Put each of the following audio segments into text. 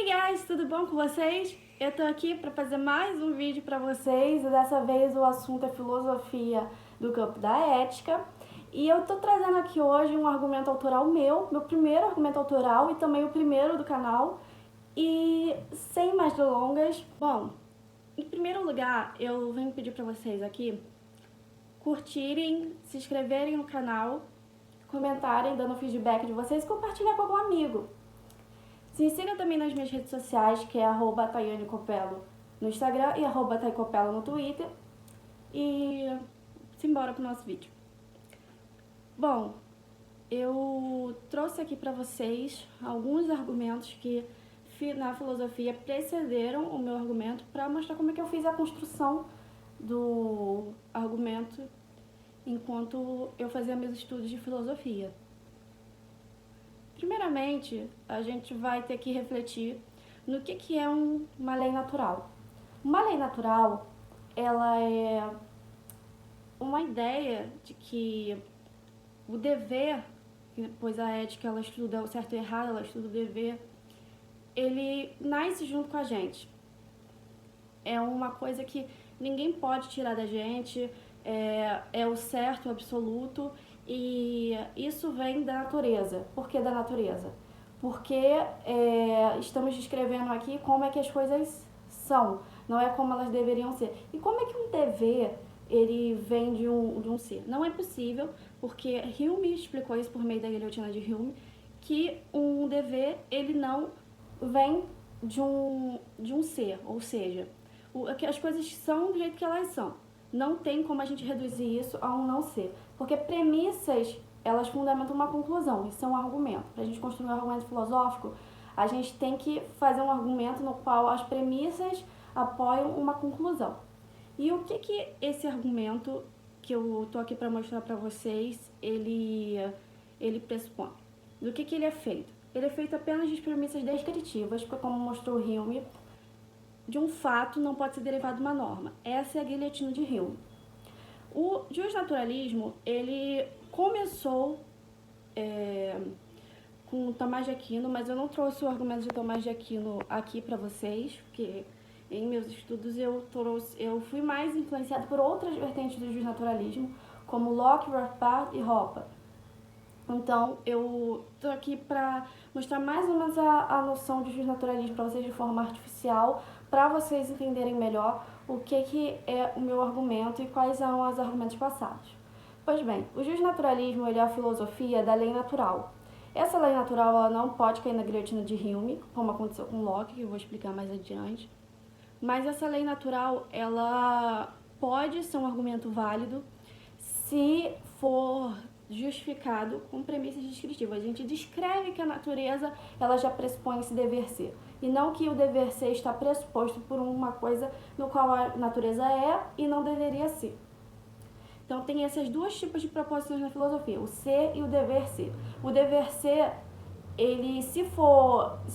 guys, tudo bom com vocês? Eu tô aqui para fazer mais um vídeo para vocês e dessa vez o assunto é filosofia do campo da ética. E eu tô trazendo aqui hoje um argumento autoral meu primeiro argumento autoral e também o primeiro do canal. E sem mais delongas, bom, em primeiro lugar eu venho pedir para vocês aqui curtirem, se inscreverem no canal, comentarem, dando feedback de vocês e compartilhar com algum amigo. Se siga também nas minhas redes sociais, que é @TaianeCopello no Instagram e @TaiCopello no Twitter. E simbora pro nosso vídeo. Bom, eu trouxe aqui para vocês alguns argumentos que na filosofia precederam o meu argumento para mostrar como é que eu fiz a construção do argumento enquanto eu fazia meus estudos de filosofia. Primeiramente, a gente vai ter que refletir no que é uma lei natural. Uma lei natural, ela é uma ideia de que o dever, pois a ética ela estuda o certo e o errado, ela estuda o dever, ele nasce junto com a gente. É uma coisa que ninguém pode tirar da gente, é o certo, o absoluto, e isso vem da natureza. Por que da natureza? Porque estamos descrevendo aqui como é que as coisas são, não é como elas deveriam ser. E como é que um dever ele vem de um ser? Não é possível, porque Hume explicou isso por meio da guilhotina de Hume, que um dever ele não vem de um ser, ou seja, que as coisas são do jeito que elas são. Não tem como a gente reduzir isso a um não ser. Porque premissas, elas fundamentam uma conclusão, isso é um argumento. Para a gente construir um argumento filosófico, a gente tem que fazer um argumento no qual as premissas apoiam uma conclusão. E o que esse argumento que eu estou aqui para mostrar para vocês, ele pressupõe? Do que ele é feito? Ele é feito apenas de premissas descritivas, porque como mostrou Hume, de um fato não pode ser derivado de uma norma. Essa é a guilhotina de Hume. O justnaturalismo, ele começou com Tomás de Aquino, mas eu não trouxe o argumento de Tomás de Aquino aqui para vocês, porque em meus estudos eu fui mais influenciado por outras vertentes do justnaturalismo, como Locke, Rothbard e Hoppe. Então, eu tô aqui para mostrar mais ou menos a noção de justnaturalismo para vocês de forma artificial, para vocês entenderem melhor o que é o meu argumento e quais são os argumentos passados. Pois bem, o justnaturalismo ele é a filosofia da lei natural. Essa lei natural ela não pode cair na guilhotina de Hume, como aconteceu com Locke, que eu vou explicar mais adiante. Mas essa lei natural ela pode ser um argumento válido se for justificado com premissas descritivas. A gente descreve que a natureza ela já pressupõe esse dever ser, e não que o dever ser está pressuposto por uma coisa no qual a natureza é e não deveria ser. Então tem esses dois tipos de proposições na filosofia, o ser e o dever ser. O dever ser, ele se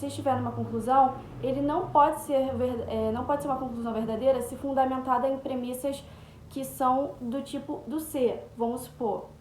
estiver numa conclusão, ele não pode ser uma conclusão verdadeira se fundamentada em premissas que são do tipo do ser. Vamos supor,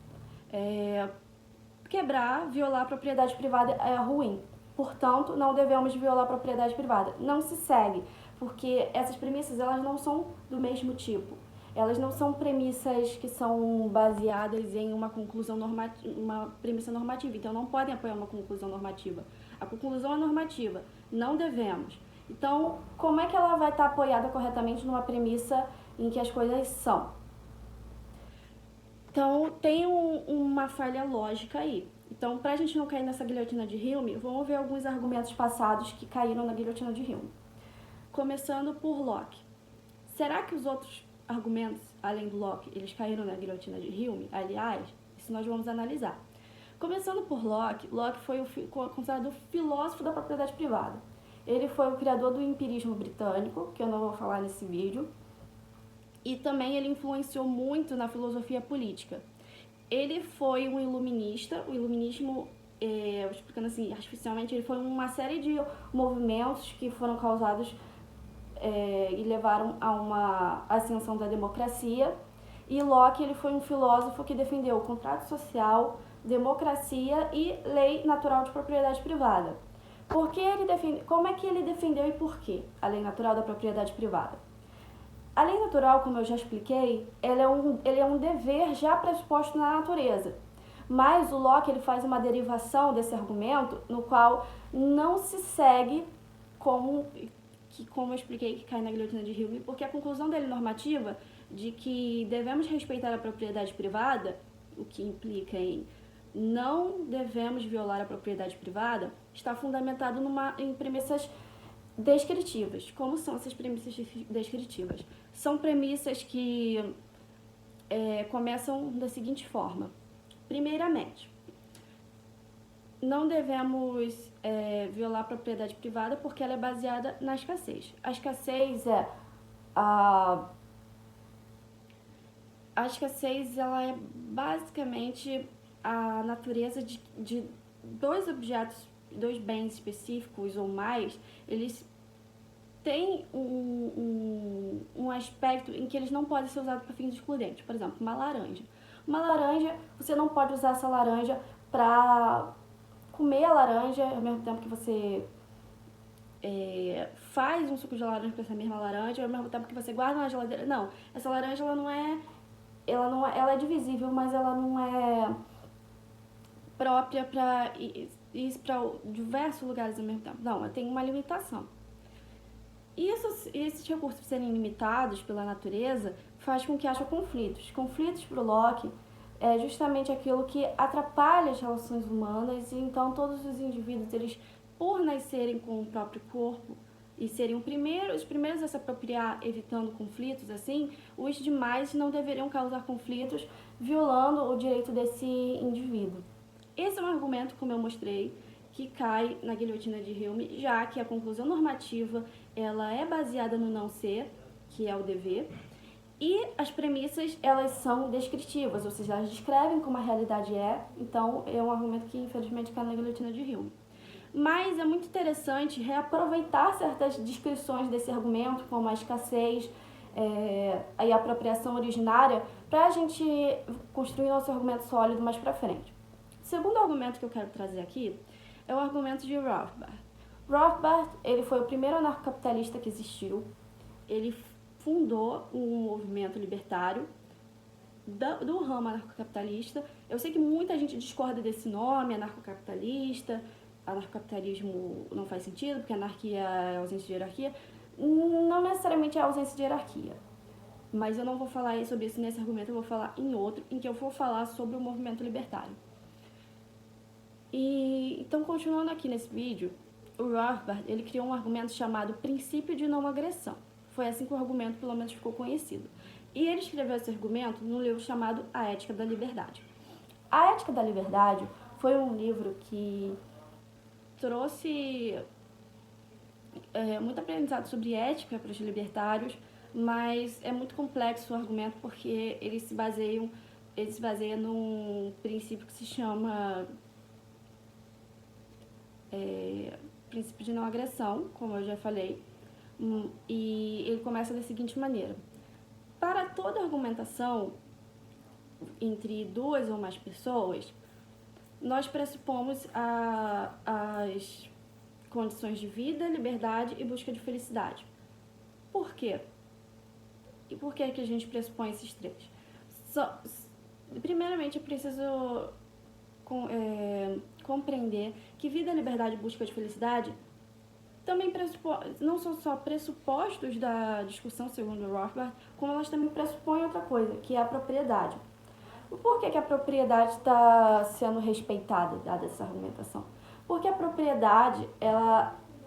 quebrar, violar a propriedade privada é ruim. Portanto, não devemos violar a propriedade privada. Não se segue, porque essas premissas elas não são do mesmo tipo. Elas não são premissas que são baseadas em uma conclusão normativa, uma premissa normativa. Então, não podem apoiar uma conclusão normativa. A conclusão é normativa. Não devemos. Então, como é que ela vai estar apoiada corretamente numa premissa em que as coisas são? Então, tem uma falha lógica aí. Então, para a gente não cair nessa guilhotina de Hume, vamos ver alguns argumentos passados que caíram na guilhotina de Hume. Começando por Locke. Será que os outros argumentos, além do Locke, eles caíram na guilhotina de Hume? Aliás, isso nós vamos analisar. Começando por Locke, Locke foi considerado o filósofo da propriedade privada. Ele foi o criador do empirismo britânico, que eu não vou falar nesse vídeo, e também ele influenciou muito na filosofia política. Ele foi um iluminista, o iluminismo, explicando assim, artificialmente, ele foi uma série de movimentos que foram causados e levaram a uma ascensão da democracia. E Locke ele foi um filósofo que defendeu o contrato social, democracia e lei natural de propriedade privada. Como é que ele defendeu e por quê a lei natural da propriedade privada? A lei natural, como eu já expliquei, ele é um dever já pressuposto na natureza. Mas o Locke ele faz uma derivação desse argumento no qual não se segue como eu expliquei, que cai na guilhotina de Hume, porque a conclusão dele normativa de que devemos respeitar a propriedade privada, o que implica em não devemos violar a propriedade privada, está fundamentado em premissas descritivas. Como são essas premissas descritivas? São premissas que começam da seguinte forma. Primeiramente, não devemos violar a propriedade privada porque ela é baseada na escassez. A escassez ela é basicamente a natureza de dois objetos, dois bens específicos ou mais, eles têm um aspecto em que eles não podem ser usados para fins excludentes. Por exemplo, uma laranja. Uma laranja, você não pode usar essa laranja para comer a laranja ao mesmo tempo que você faz um suco de laranja com essa mesma laranja, ao mesmo tempo que você guarda na geladeira. Não, essa laranja ela é divisível, mas ela não é própria para ir para diversos lugares ao mesmo tempo. Não, ela tem uma limitação. Esses recursos serem limitados pela natureza faz com que haja conflitos. Conflitos para o Locke é justamente aquilo que atrapalha as relações humanas e então todos os indivíduos, eles, por nascerem com o próprio corpo e serem os primeiros a se apropriar evitando conflitos, assim, os demais não deveriam causar conflitos violando o direito desse indivíduo. Esse é um argumento, como eu mostrei, que cai na guilhotina de Hume, já que a conclusão normativa ela é baseada no não ser, que é o dever, e as premissas elas são descritivas, ou seja, elas descrevem como a realidade é, então é um argumento que infelizmente cai na guilhotina de Hume. Mas é muito interessante reaproveitar certas descrições desse argumento, como a escassez e a apropriação originária, para a gente construir nosso argumento sólido mais para frente. O segundo argumento que eu quero trazer aqui é o argumento de Rothbard. Rothbard, ele foi o primeiro anarcocapitalista que existiu. Ele fundou um movimento libertário do ramo anarcocapitalista. Eu sei que muita gente discorda desse nome, anarcocapitalista. Anarcocapitalismo não faz sentido, porque anarquia é ausência de hierarquia. Não necessariamente é ausência de hierarquia. Mas eu não vou falar sobre isso nesse argumento, eu vou falar em outro, em que eu vou falar sobre o movimento libertário. Então, continuando aqui nesse vídeo, o Rothbard, ele criou um argumento chamado princípio de não agressão. Foi assim que o argumento, pelo menos, ficou conhecido. E ele escreveu esse argumento num livro chamado A Ética da Liberdade. A Ética da Liberdade foi um livro que trouxe muito aprendizado sobre ética para os libertários, mas é muito complexo o argumento porque ele se baseia num princípio que se chama princípio de não agressão, como eu já falei, e ele começa da seguinte maneira. Para toda argumentação entre duas ou mais pessoas, nós pressupomos as condições de vida, liberdade e busca de felicidade. Por quê? E por que a gente pressupõe esses três? Primeiramente, eu preciso compreender que vida, liberdade e busca de felicidade também não são só pressupostos da discussão, segundo Rothbard, como elas também pressupõem outra coisa, que é a propriedade. Por que a propriedade está sendo respeitada, dada essa argumentação? Porque a propriedade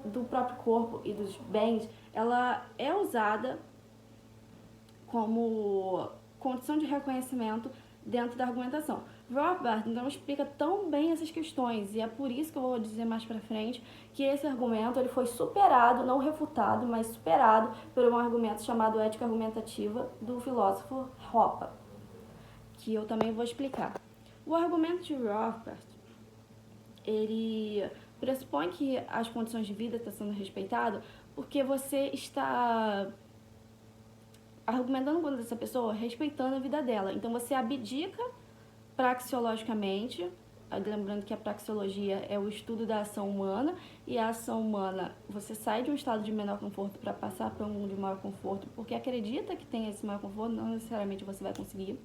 do próprio corpo e dos bens, ela é usada como condição de reconhecimento dentro da argumentação. Rothbard não explica tão bem essas questões, e é por isso que eu vou dizer mais pra frente que esse argumento ele foi superado, não refutado, mas superado por um argumento chamado ética argumentativa do filósofo Hoppe, que eu também vou explicar. O argumento de Rothbard, ele pressupõe que as condições de vida estão sendo respeitadas porque você está argumentando contra essa pessoa, respeitando a vida dela. Então você abdica praxeologicamente, lembrando que a praxeologia é o estudo da ação humana, e a ação humana, você sai de um estado de menor conforto para passar para um de maior conforto, porque acredita que tem esse maior conforto, não necessariamente você vai conseguir,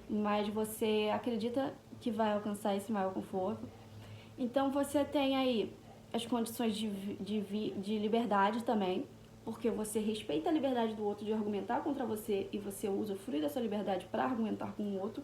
mas você acredita que vai alcançar esse maior conforto. Então você tem aí as condições de liberdade também, porque você respeita a liberdade do outro de argumentar contra você e você usufrui dessa liberdade para argumentar com o outro.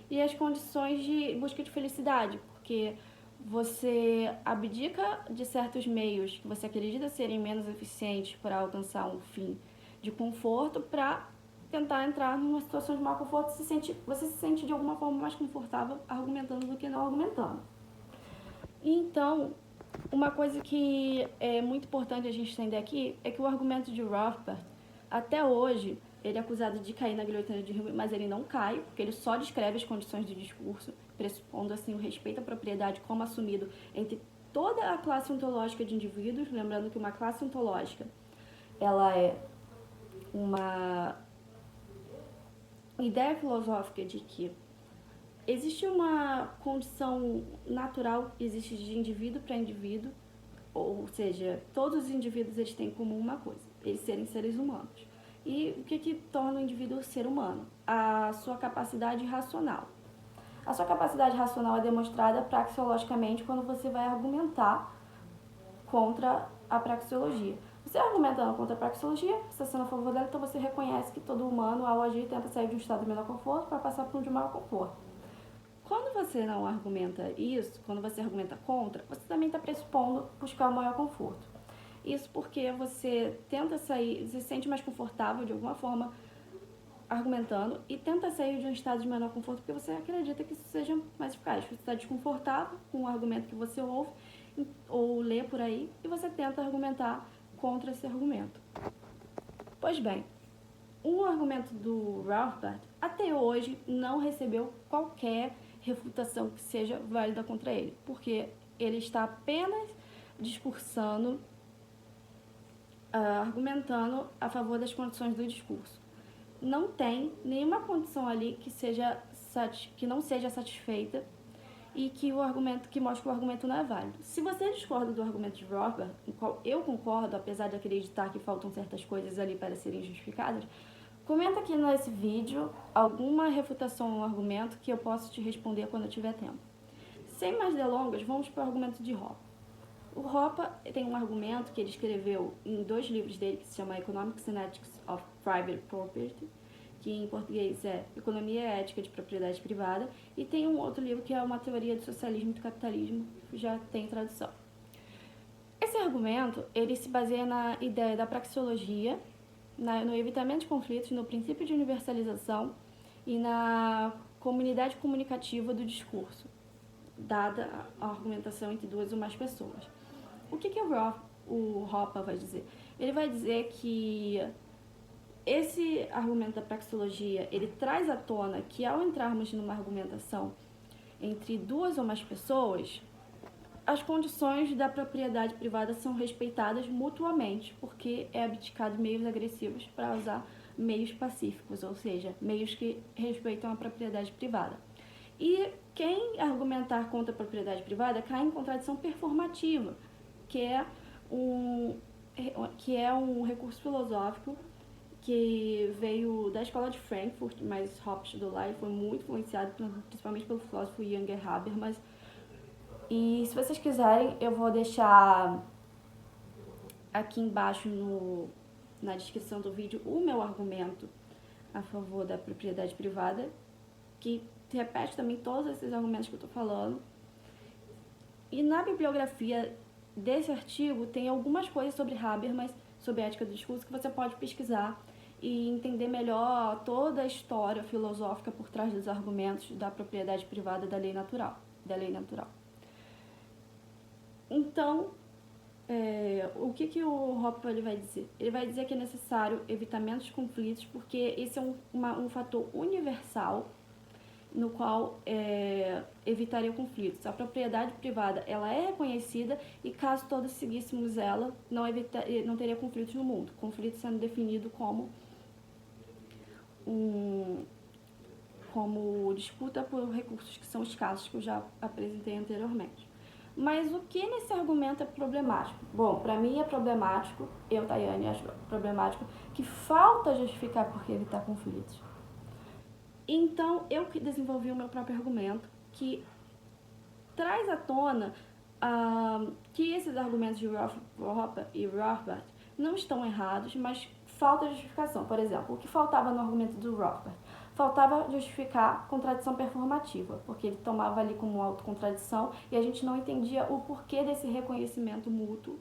E as condições de busca de felicidade, porque você abdica de certos meios que você acredita serem menos eficientes para alcançar um fim de conforto para tentar entrar numa situação de maior conforto. Você se sente de alguma forma mais confortável argumentando do que não argumentando. Então, uma coisa que é muito importante a gente entender aqui é que o argumento de Rothbard, até hoje, ele é acusado de cair na guilhotina de Hume, mas ele não cai, porque ele só descreve as condições do discurso, pressupondo assim o respeito à propriedade como assumido entre toda a classe ontológica de indivíduos, lembrando que uma classe ontológica, ela é uma ideia filosófica de que existe uma condição natural, existe de indivíduo para indivíduo, ou seja, todos os indivíduos eles têm em comum uma coisa, eles serem seres humanos. E o que torna o indivíduo ser humano? A sua capacidade racional. A sua capacidade racional é demonstrada praxeologicamente quando você vai argumentar contra a praxeologia. Você argumentando contra a praxeologia, você está sendo a favor dela, então você reconhece que todo humano, ao agir, tenta sair de um estado de menor conforto para passar para um de maior conforto. Quando você não argumenta isso, quando você argumenta contra, você também está pressupondo buscar o maior conforto. Isso porque você tenta sair, se sente mais confortável de alguma forma argumentando e tenta sair de um estado de menor conforto porque você acredita que isso seja mais eficaz. Você está desconfortável com o argumento que você ouve ou lê por aí e você tenta argumentar contra esse argumento. Pois bem, o argumento do Rothbard até hoje não recebeu qualquer refutação que seja válida contra ele, porque ele está apenas discursando, argumentando a favor das condições do discurso. Não tem nenhuma condição ali que não seja satisfeita e que mostre que o argumento não é válido. Se você discorda do argumento de Rothbard, com o qual eu concordo, apesar de acreditar que faltam certas coisas ali para serem justificadas, comenta aqui nesse vídeo alguma refutação ao argumento que eu posso te responder quando eu tiver tempo. Sem mais delongas, vamos para o argumento de Hoppe. O Hoppe tem um argumento que ele escreveu em 2 livros dele que se chama Economics and Ethics of Private Property, que em português é Economia e Ética de Propriedade Privada, e tem um outro livro que é Uma Teoria do Socialismo e do Capitalismo, que já tem tradução. Esse argumento, ele se baseia na ideia da praxeologia, no evitamento de conflitos, no princípio de universalização e na comunidade comunicativa do discurso, dada a argumentação entre 2 ou mais pessoas. O que o Hoppe vai dizer? Ele vai dizer que esse argumento da praxeologia, ele traz à tona que ao entrarmos numa argumentação entre 2 ou mais pessoas, as condições da propriedade privada são respeitadas mutuamente, porque é abdicado meios agressivos para usar meios pacíficos, ou seja, meios que respeitam a propriedade privada. E quem argumentar contra a propriedade privada cai em contradição performativa, que é um recurso filosófico que veio da escola de Frankfurt, mas Hoppe estudou lá e foi muito influenciado principalmente pelo filósofo Younger Habermas. E se vocês quiserem, eu vou deixar aqui embaixo na descrição do vídeo o meu argumento a favor da propriedade privada, que repete também todos esses argumentos que eu estou falando. E na bibliografia desse artigo tem algumas coisas sobre Habermas, sobre a ética do discurso, que você pode pesquisar e entender melhor toda a história filosófica por trás dos argumentos da propriedade privada da lei natural. Então, o que o Hoppe vai dizer? Ele vai dizer que é necessário evitamento de conflitos, porque esse é um fator universal no qual evitaria conflitos. A propriedade privada ela é reconhecida e caso todos seguíssemos ela, não teria conflitos no mundo. Conflito sendo definido como como disputa por recursos que são escassos, que eu já apresentei anteriormente. Mas o que nesse argumento é problemático? Bom, para mim é problemático, eu, Tayane, acho problemático, que falta justificar por que evitar conflitos. Então, eu desenvolvi o meu próprio argumento, que traz à tona que esses argumentos de Rothbard e Rothbard não estão errados, mas falta justificação. Por exemplo, o que faltava no argumento do Rothbard? Faltava justificar contradição performativa, porque ele tomava ali como autocontradição e a gente não entendia o porquê desse reconhecimento mútuo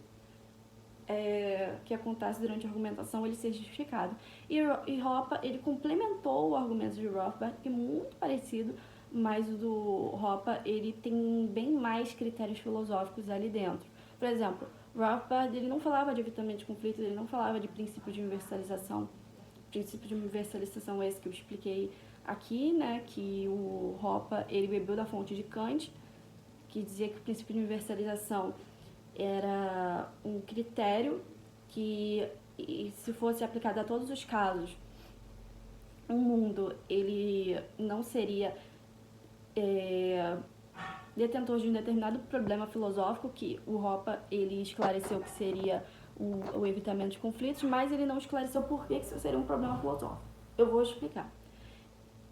que acontece durante a argumentação, ele ser justificado. E Hoppe, ele complementou o argumento de Rothbard, que é muito parecido, mas o do Hoppe, ele tem bem mais critérios filosóficos ali dentro. Por exemplo, Rothbard, ele não falava de evitamento de conflitos, ele não falava de princípio de universalização. O princípio de universalização é esse que eu expliquei aqui, né, que o Hoppe, ele bebeu da fonte de Kant, que dizia que o princípio de universalização era um critério que, se fosse aplicado a todos os casos, o mundo ele não seria detentor de um determinado problema filosófico, que o Hoppe ele esclareceu que seria o evitamento de conflitos, mas ele não esclareceu por que isso seria um problema filosófico. Eu vou explicar.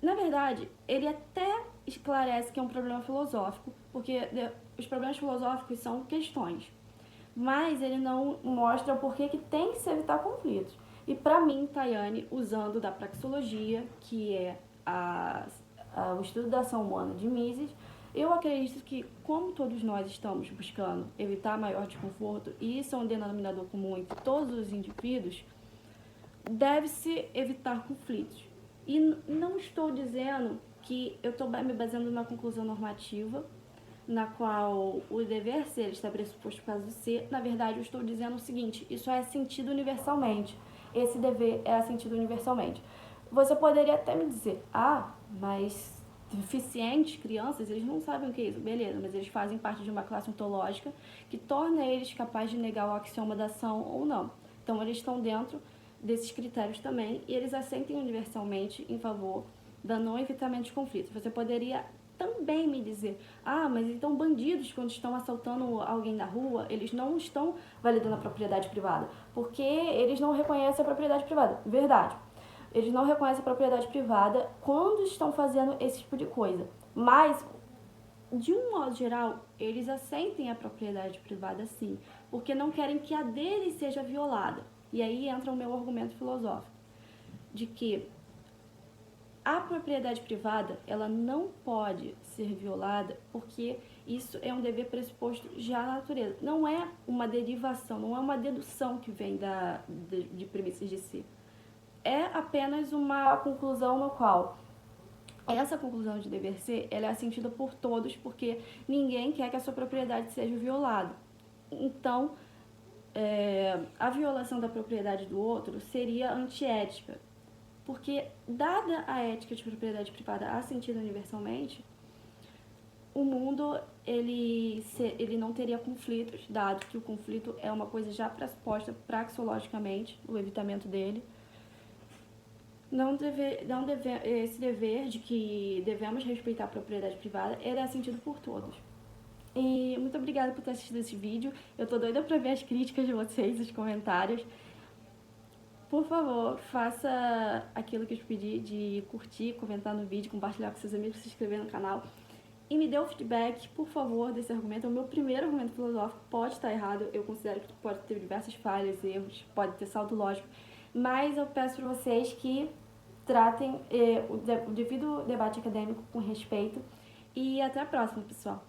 Na verdade, ele até esclarece que é um problema filosófico, porque os problemas filosóficos são questões, mas ele não mostra por que tem que se evitar conflitos. E para mim, Tayane, usando da praxeologia, que é o estudo da ação humana de Mises, eu acredito que, como todos nós estamos buscando evitar maior desconforto, e isso é um denominador comum entre todos os indivíduos, deve-se evitar conflitos. E não estou dizendo que eu estou me baseando numa conclusão normativa, na qual o dever ser está pressuposto por causa do ser. Na verdade, eu estou dizendo o seguinte: isso é sentido universalmente. Esse dever é sentido universalmente. Você poderia até me dizer, mas deficientes, crianças, eles não sabem o que é isso. Beleza, mas eles fazem parte de uma classe ontológica que torna eles capazes de negar o axioma da ação ou não. Então, eles estão dentro desses critérios também, e eles assentem universalmente em favor da não evitamento de conflitos. Você poderia também me dizer, mas então bandidos, quando estão assaltando alguém na rua, eles não estão validando a propriedade privada, porque eles não reconhecem a propriedade privada. Verdade. Eles não reconhecem a propriedade privada quando estão fazendo esse tipo de coisa. Mas, de um modo geral, eles assentem a propriedade privada sim, porque não querem que a deles seja violada. E aí entra o meu argumento filosófico, de que a propriedade privada, ela não pode ser violada porque isso é um dever pressuposto já na natureza. Não é uma derivação, não é uma dedução que vem de premissas de si. É apenas uma conclusão no qual essa conclusão de dever ser, ela é assentida por todos, porque ninguém quer que a sua propriedade seja violada. Então, a violação da propriedade do outro seria antiética, porque, dada a ética de propriedade privada assentida universalmente, o mundo ele não teria conflitos, dado que o conflito é uma coisa já pressuposta praxeologicamente, o evitamento dele. Esse dever de que devemos respeitar a propriedade privada, ele é assentido por todos. E muito obrigada por ter assistido esse vídeo. Eu tô doida pra ver as críticas de vocês, os comentários. Por favor, faça aquilo que eu te pedi, de curtir, comentar no vídeo, compartilhar com seus amigos, se inscrever no canal. E me dê o feedback, por favor, desse argumento. É o meu primeiro argumento filosófico, pode estar errado. Eu considero que pode ter diversas falhas, erros, pode ter salto lógico. Mas eu peço para vocês que tratem o devido debate acadêmico com respeito. E até a próxima, pessoal!